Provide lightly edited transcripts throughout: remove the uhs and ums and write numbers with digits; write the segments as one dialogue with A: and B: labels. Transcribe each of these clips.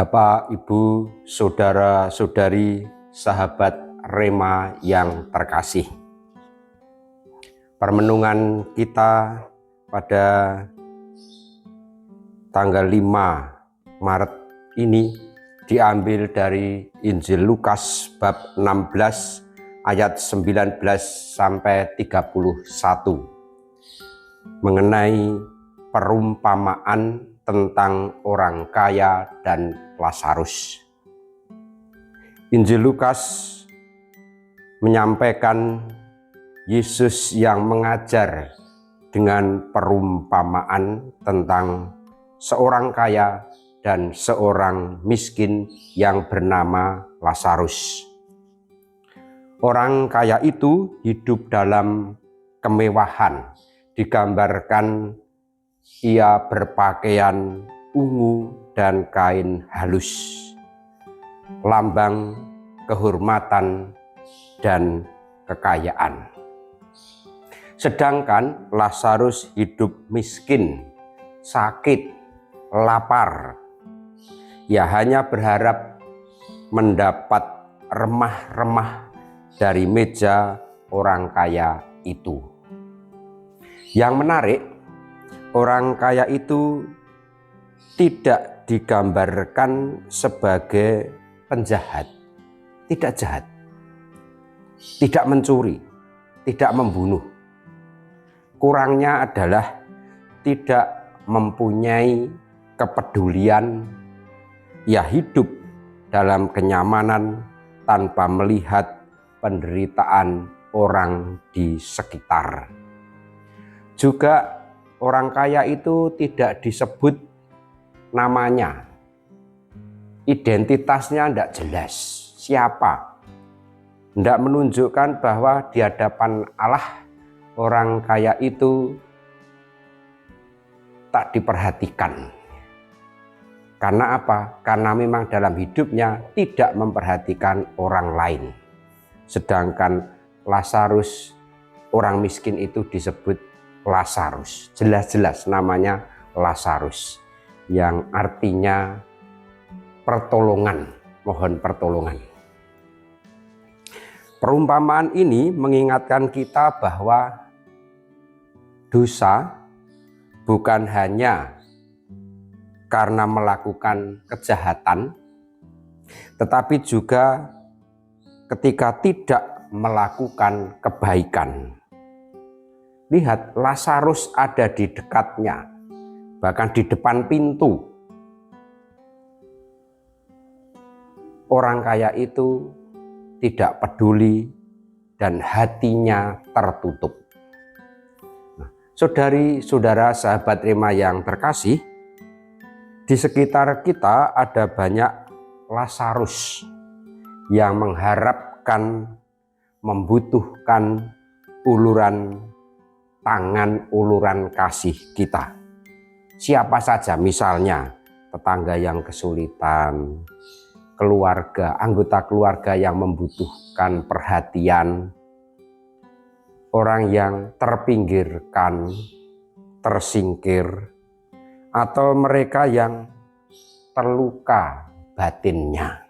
A: Bapak, Ibu, saudara-saudari, sahabat Rema yang terkasih. Permenungan kita pada tanggal 5 Maret ini diambil dari Injil Lukas bab 16 ayat 19 sampai 31 mengenai perumpamaan tentang orang kaya dan Lazarus. Injil Lukas menyampaikan Yesus yang mengajar dengan perumpamaan tentang seorang kaya dan seorang miskin yang bernama Lazarus. Orang kaya itu hidup dalam kemewahan, digambarkan ia berpakaian ungu dan kain halus, lambang kehormatan dan kekayaan. Sedangkan Lazarus hidup miskin, sakit, lapar. Ia hanya berharap mendapat remah-remah dari meja orang kaya itu. Yang menarik, orang kaya itu tidak digambarkan sebagai penjahat, tidak jahat, tidak mencuri, tidak membunuh. Kurangnya adalah tidak mempunyai kepedulian. Ia hidup dalam kenyamanan tanpa melihat penderitaan orang di sekitar. Juga orang kaya itu tidak disebut namanya, identitasnya tidak jelas siapa, tidak menunjukkan bahwa di hadapan Allah orang kaya itu tak diperhatikan. Karena apa? Karena memang dalam hidupnya tidak memperhatikan orang lain. Sedangkan Lazarus, orang miskin itu disebut Lazarus, jelas-jelas namanya Lazarus, yang artinya pertolongan, mohon pertolongan. Perumpamaan ini mengingatkan kita bahwa dosa bukan hanya karena melakukan kejahatan, tetapi juga ketika tidak melakukan kebaikan. Lihat, Lazarus ada di dekatnya, bahkan di depan pintu. Orang kaya itu tidak peduli dan hatinya tertutup. Nah, saudari-saudara sahabat Rema yang terkasih, di sekitar kita ada banyak Lazarus yang mengharapkan, membutuhkan uluran tangan, uluran kasih kita. Siapa saja, misalnya tetangga yang kesulitan, keluarga, anggota keluarga yang membutuhkan perhatian, orang yang terpinggirkan, tersingkir, atau mereka yang terluka batinnya.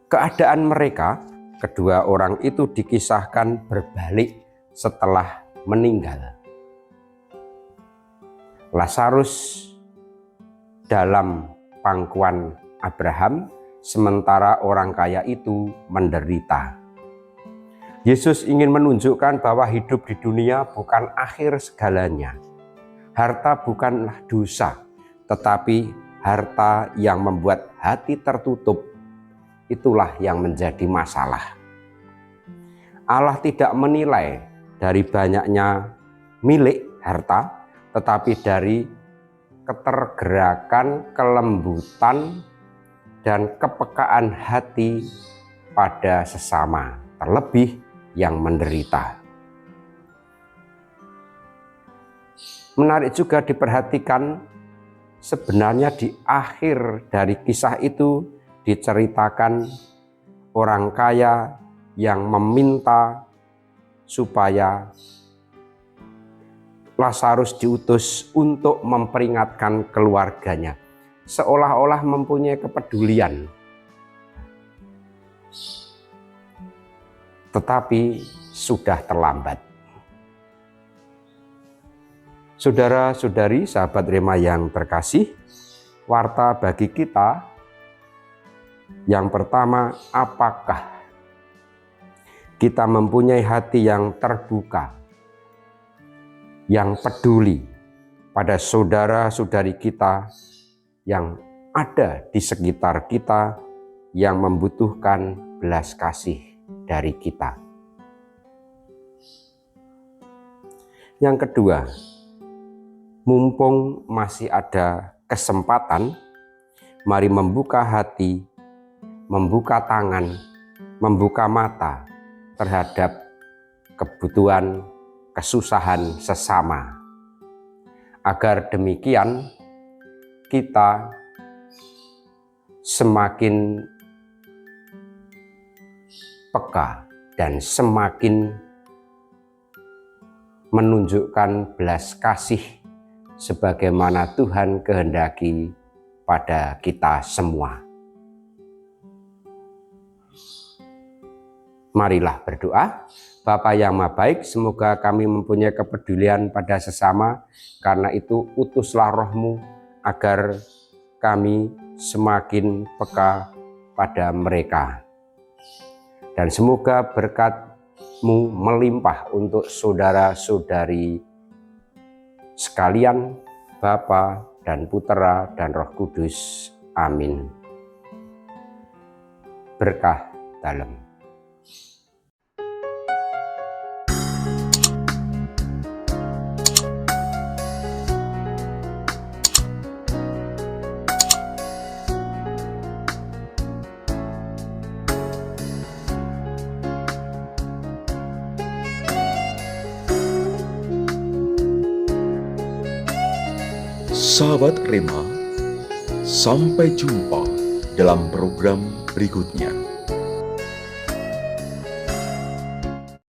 A: Keadaan mereka, kedua orang itu dikisahkan berbalik setelah meninggal. Lazarus dalam pangkuan Abraham, sementara orang kaya itu menderita. Yesus ingin menunjukkan bahwa hidup di dunia bukan akhir segalanya. Harta bukanlah dosa, tetapi harta yang membuat hati tertutup, itulah yang menjadi masalah. Allah tidak menilai dari banyaknya milik harta, tetapi dari ketergerakan, kelembutan, dan kepekaan hati pada sesama, terlebih yang menderita. Menarik juga diperhatikan, sebenarnya di akhir dari kisah itu diceritakan orang kaya yang meminta supaya Lazarus diutus untuk memperingatkan keluarganya, seolah-olah mempunyai kepedulian. Tetapi sudah terlambat. Saudara-saudari, sahabat Rema yang terkasih, warta bagi kita yang pertama, apakah kita mempunyai hati yang terbuka, yang peduli pada saudara-saudari kita yang ada di sekitar kita yang membutuhkan belas kasih dari kita. Yang kedua, mumpung masih ada kesempatan, mari membuka hati, membuka tangan, membuka mata terhadap kebutuhan, kesusahan sesama. Agar demikian kita semakin peka dan semakin menunjukkan belas kasih sebagaimana Tuhan kehendaki pada kita semua. Marilah berdoa. Bapa yang Maha Baik, semoga kami mempunyai kepedulian pada sesama, karena itu utuslah Roh-Mu agar kami semakin peka pada mereka. Dan semoga berkat-Mu melimpah untuk saudara-saudari sekalian, Bapa dan Putera dan Roh Kudus. Amin. Berkah dalam.
B: Sahabat Rema, sampai jumpa dalam program berikutnya.